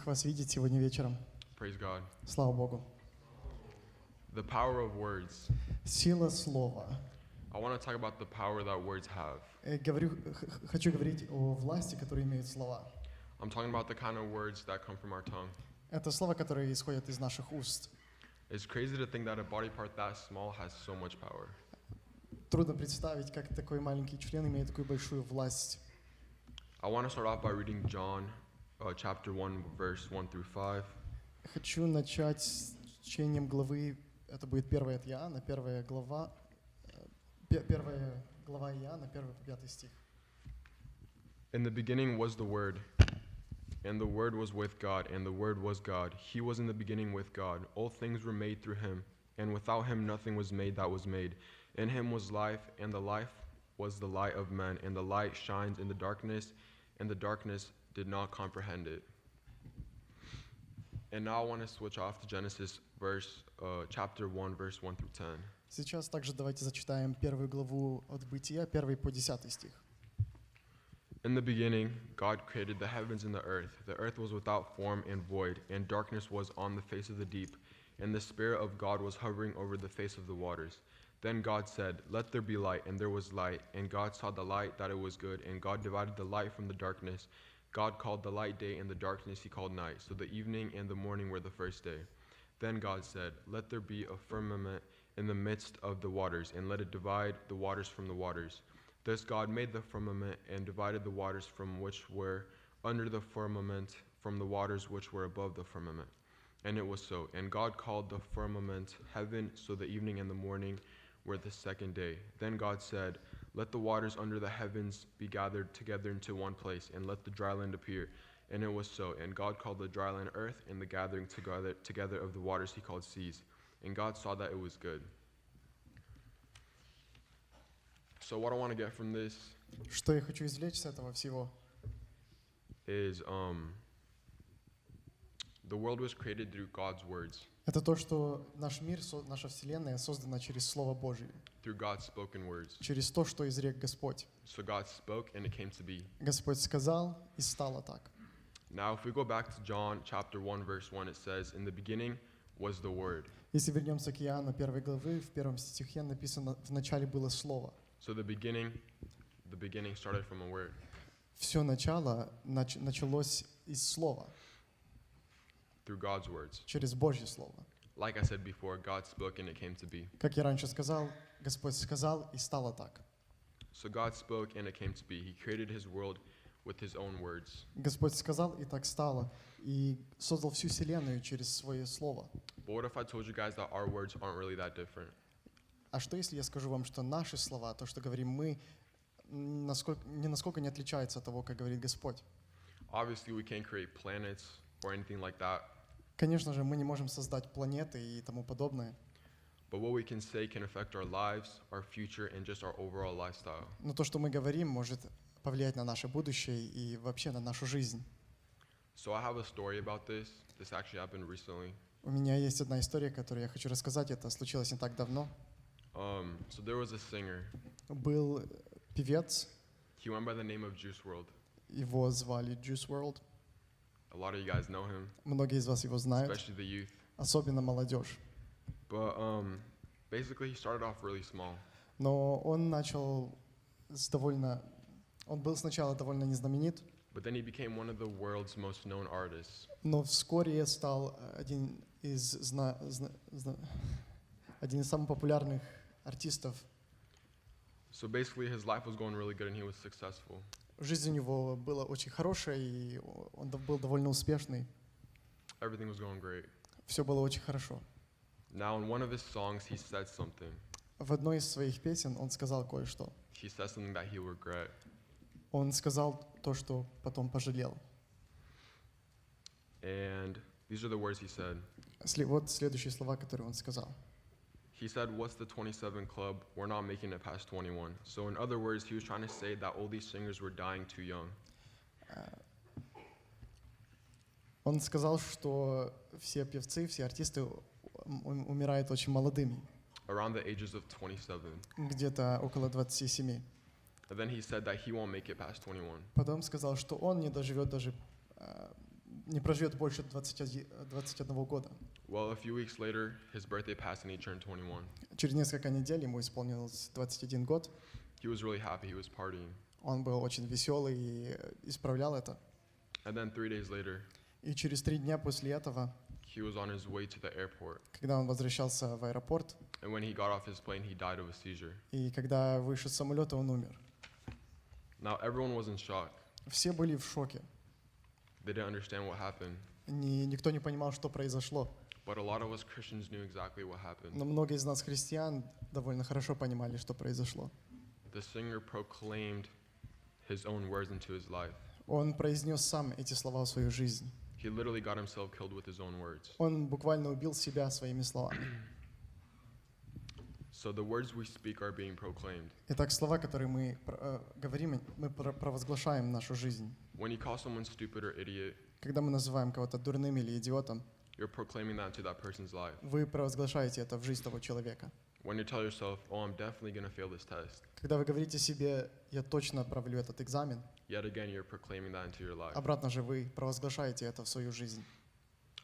всех вас видеть сегодня вечером. Praise God. Слава Богу. The power of words. Сила слова. I want to talk about the power that words have. Хочу говорить о власти, которые имеют слова. I'm talking about the kind of words that come from our tongue. Это слова, которые исходят из наших уст. It's crazy to think that a body part that small has so much power. Трудно представить, как такой маленький член имеет такую большую власть. I want to start off by reading John chapter 1 verse 1 through 5. Хочу начать с чтением главы, это будет 1 от Иоанна, 1 глава Иоанна, 1 по 5 стих. In the beginning was the Word, and the Word was with God, and the Word was God. He was in the beginning with God. All things were made through Him, and without Him nothing was made that was made. In Him was life, and the life was the light of men, and the light shines in the darkness, and the darkness did not comprehend it. And now I want to switch off to Genesis chapter 1, verse 1 through 10. Сейчас также давайте зачитаем первую главу от Бытия, 1 по 10 стих. In the beginning, God created the heavens and the earth. The earth was without form and void, and darkness was on the face of the deep, and the Spirit of God was hovering over the face of the waters. Then God said, "Let there be light," and there was light. And God saw the light that it was good, and God divided the light from the darkness. God called the light day, and the darkness He called night. So the evening and the morning were the first day. Then God said, "Let there be a firmament in the midst of the waters, and let it divide the waters from the waters." Thus God made the firmament and divided the waters from which were under the firmament from the waters which were above the firmament. And it was so. And God called the firmament heaven. So the evening and the morning were the second day. Then God said, "Let the waters under the heavens be gathered together into one place, and let the dry land appear." And it was so. And God called the dry land earth, and the gathering together of the waters He called seas. And God saw that it was good. So what I want to get from this Что я хочу извлечь с этого всего? is the world was created through God's words, Это то, что наш мир, наша Вселенная создана через Слово Божье, through God's spoken words. через то, что изрек Господь. So God spoke and it came to be. Господь сказал, и стало так. Now if we go back to John chapter 1 verse 1, it says, "In the beginning was the Word." Если вернемся к Иоанну 1 главы, в 1 стихе написано, в начале было Слово. So the beginning started from a word. Все начало началось из Слова, Through God's words. через Божье Слово. Like I said before, God spoke and it came to be. Как я раньше сказал, Господь сказал, и стало так. So God spoke and it came to be. He created His world with His own words. Господь сказал, и так стало, и создал всю Вселенную через Свое Слово. But what if I told you guys that our words aren't really that different? А что, если я скажу вам, что наши слова, то, что говорим мы, насколько не отличается от того, как говорит Господь? Obviously, we can't create planets or anything like that. Конечно же, мы не можем создать планеты и тому подобное. But what we can say can affect our lives, our future, and just our overall lifestyle. Но то, что мы говорим, может повлиять на наше будущее и вообще на нашу жизнь. So I have a story about this. This actually happened recently. У меня есть одна история, которую я хочу рассказать. Это случилось не так давно. So there was a singer. Был певец, He went by the name of Juice WRLD. его звали Juice WRLD. A lot of you guys know him, Многие из вас его знают, especially the youth. особенно молодежь. But basically, he started off really small. Но он начал он был сначала довольно незнаменит, But then he became one of the world's most known artists. но вскоре стал один из самых популярных артистов. So basically, his life was going really good and he was successful. Жизнь у него была очень хорошая, и он был довольно успешный. Everything was going great. Все было очень хорошо. Now, in one of his songs, he said something. В одной из своих песен он сказал кое-что. He said something that he'll regret. Он сказал то, что потом пожалел. And these are the words he said. Вот следующие слова, которые он сказал. He said, "What's the 27 club? We're not making it past 21." So in other words, he was trying to say that all these singers were dying too young. Он сказал, что все певцы, все артисты умирают очень молодыми. Around the ages of 27. Где-то около 27. And then he said that he won't make it past 21. Потом сказал, что он не доживет даже не проживет больше 21 года. Well, a few weeks later, his birthday passed and he turned 21. Через несколько недель ему исполнилось 21 год. He was really happy. He was partying. Он был очень веселый и исправлял это. And then 3 days later, И через 3 дня после этого, he was on his way to the airport. когда он возвращался в аэропорт, And when he got off his plane, he died of a seizure. и когда вышел с самолета, он умер. Now, everyone was in shock. Все были в шоке. They didn't understand what happened. Никто не понимал, что произошло. But a lot of us Christians knew exactly what happened. Но многие из нас, христиан, довольно хорошо понимали, что произошло. The singer proclaimed his own words into his life. Он произнес сам эти слова в свою жизнь. He literally got himself killed with his own words. Он буквально убил себя своими словами. So the words we speak are being proclaimed. Итак, слова, которые мы говорим, мы провозглашаем в нашу жизнь. When you call someone stupid or idiot, Когда мы называем кого-то дурным или идиотом, you're proclaiming that into that person's life. вы провозглашаете это в жизнь того человека. When you tell yourself, oh, I'm definitely going to fail this test, Когда вы говорите себе, я точно провалю этот экзамен, yet again, you're proclaiming that into your life. обратно же вы провозглашаете это в свою жизнь.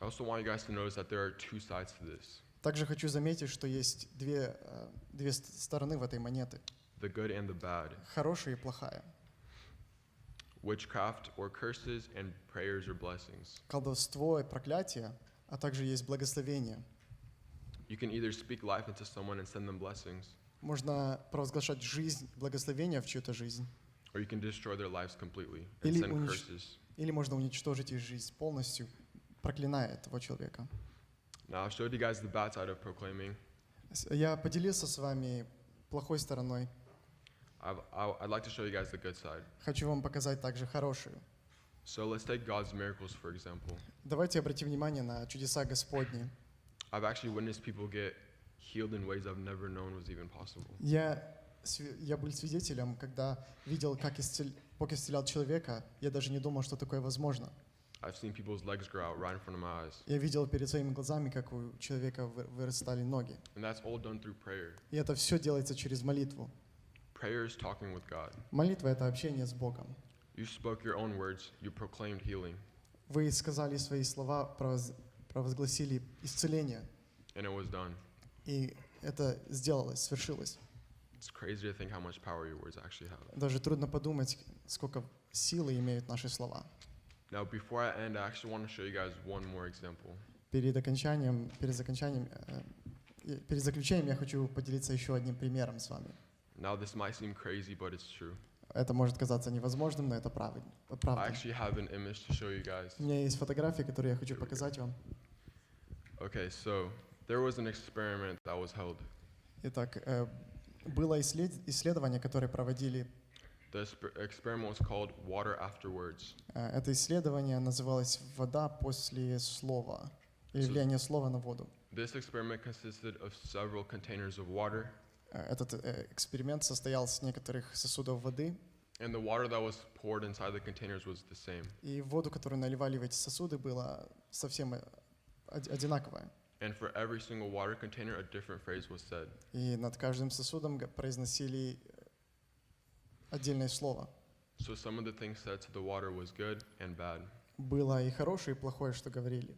I also want you guys to notice that there are two sides to this, Также хочу заметить, что есть две стороны в этой монеты. the good and the bad. Хорошая и плохая. Witchcraft or curses and prayers or blessings. Колдовство и проклятие, а также есть благословение. You can either speak life into someone and send them blessings, Можно провозглашать жизнь, благословение в чью-то жизнь, or you can destroy their lives completely and Или send унич- curses. или можно уничтожить их жизнь полностью, проклиная этого человека. Now, I've showed you guys the bad side of proclaiming. Я поделился с вами плохой стороной. I'd like to show you guys the good side. Хочу вам показать также хорошую. So let's take God's miracles, for example. Давайте обратим внимание на чудеса Господни. I've actually witnessed people get healed in ways I've never known was even possible. Я был свидетелем, когда видел, как Бог исцелял человека, я даже не думал, что такое возможно. I've seen people's legs grow out right in front of my eyes. Я видел перед своими глазами, как у человека вырастали ноги. And that's all done through prayer. И это все делается через молитву. Prayer is talking with God. Молитва — это общение с Богом. You spoke your own words, you proclaimed healing, Вы сказали свои слова, провозгласили исцеление, and it was done. и это сделалось, свершилось. It's crazy to think how much power your words actually have. Даже трудно подумать, сколько силы имеют наши слова. Now, before I end, I actually want to show you guys one more example. Перед заключением я хочу поделиться еще одним примером с вами. Now, this might seem crazy, but it's true. Это может казаться невозможным, но это правда. I actually have an image to show you guys. У меня есть фотографии, которые я хочу показать вам. Okay, so there was an experiment that was held. Итак, было исследование, которое проводили. The experiment was called Water Afterwards. Это исследование называлось «Вода после слова», или влияние слова на воду. This experiment consisted of several containers of water, Этот эксперимент состоял из некоторых сосудов воды, and the water that was poured inside the containers was the same. и воду, которую наливали в эти сосуды, была совсем одинаковая. And for every single water container, a different phrase was said. И над каждым сосудом произносили отдельное слово. So some of the things said to the water was good and bad. Было и хорошее, и плохое, что говорили.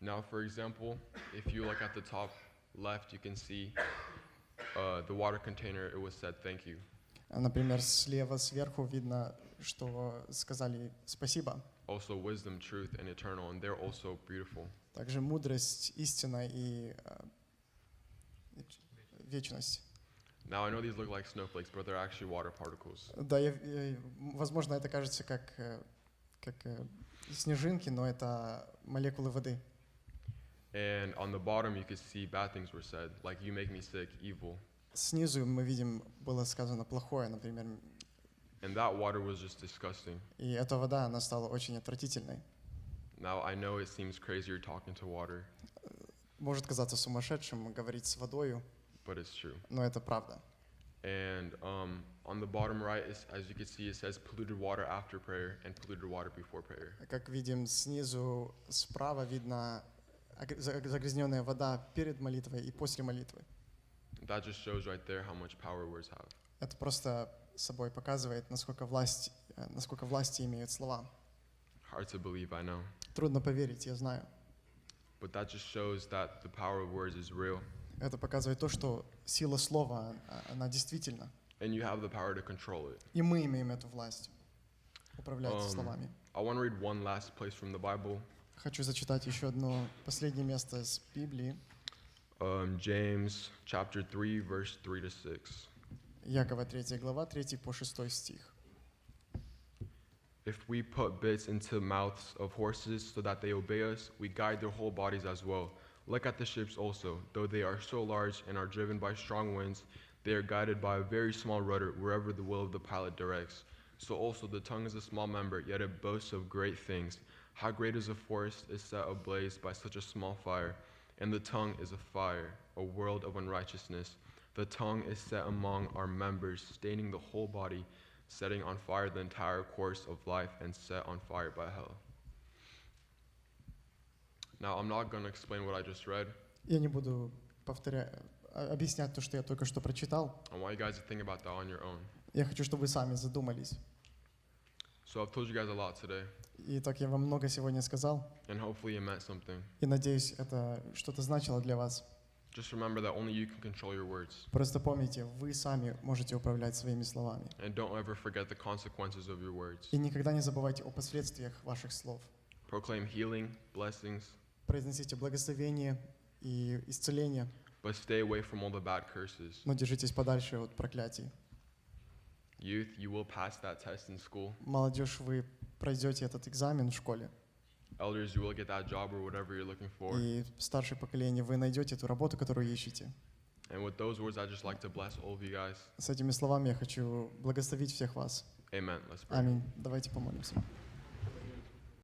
Now, for example, if you look at the top left, you can see the water container, it was said thank you. Например, слева сверху видно, что сказали «спасибо». Also wisdom, truth, and eternal, and they're also beautiful. Также мудрость, истина и вечность. Now, I know these look like snowflakes, but they're actually water particles. Да, возможно, это кажется как снежинки, но это молекулы воды. And on the bottom, you could see bad things were said, like you make me sick, evil. Снизу мы видим, было сказано плохое, например, And that water was just disgusting. и эта вода, она стала очень отвратительной. Now, I know it seems crazy you're talking to water, Может казаться сумасшедшим говорить с водою, but it's true. но это правда. And on the bottom right, as you can see, it says polluted water after prayer and polluted water before prayer. Как видим, снизу справа видно загрязненная вода перед молитвой и после молитвы. That just shows right there how much power words have. Это просто собой показывает, насколько власти имеют слова. Hard to believe, I know. Трудно поверить, я знаю. But that just shows that the power of words is real. Это показывает то, что сила слова, она действительно. And you have the power to control it. И мы имеем эту власть управлять словами. I want to read one last place from the Bible. Хочу зачитать еще одно последнее место из Библии. James chapter 3, verse 3 to 6. Якова 3 глава, 3 по 6 стих. If we put bits into mouths of horses so that they obey us, we guide their whole bodies as well. Look at the ships also. Though they are so large and are driven by strong winds, they are guided by a very small rudder wherever the will of the pilot directs. So also the tongue is a small member, yet it boasts of great things. How great is a forest is set ablaze by such a small fire, and the tongue is a fire, a world of unrighteousness. The tongue is set among our members, staining the whole body, setting on fire the entire course of life, and set on fire by hell. Now, I'm not going to explain what I just read. Я не буду объяснять то, что я только что прочитал. I want you guys to think about that on your own. Я хочу, чтобы вы сами задумались. So I've told you guys a lot today, И так я вам много сегодня сказал. and hopefully it meant something. И надеюсь, это что-то значило для вас. Just remember that only you can control your words. Просто помните, вы сами можете управлять своими словами. And don't ever forget the consequences of your words. И никогда не забывайте о последствиях ваших слов. Proclaim healing, blessings, Произносите благословение и исцеление, but stay away from all the bad curses. но держитесь подальше от проклятий. Youth, you will pass that test in school. Молодежь, вы пройдете этот экзамен в школе. Elders, you will get that job or whatever you're looking for. И старшее поколение, вы найдете эту работу, которую ищете. And with those words, I'd just like to bless all of you guys. С этими словами я хочу благословить всех вас. Amen. Let's pray. Аминь. Давайте помолимся.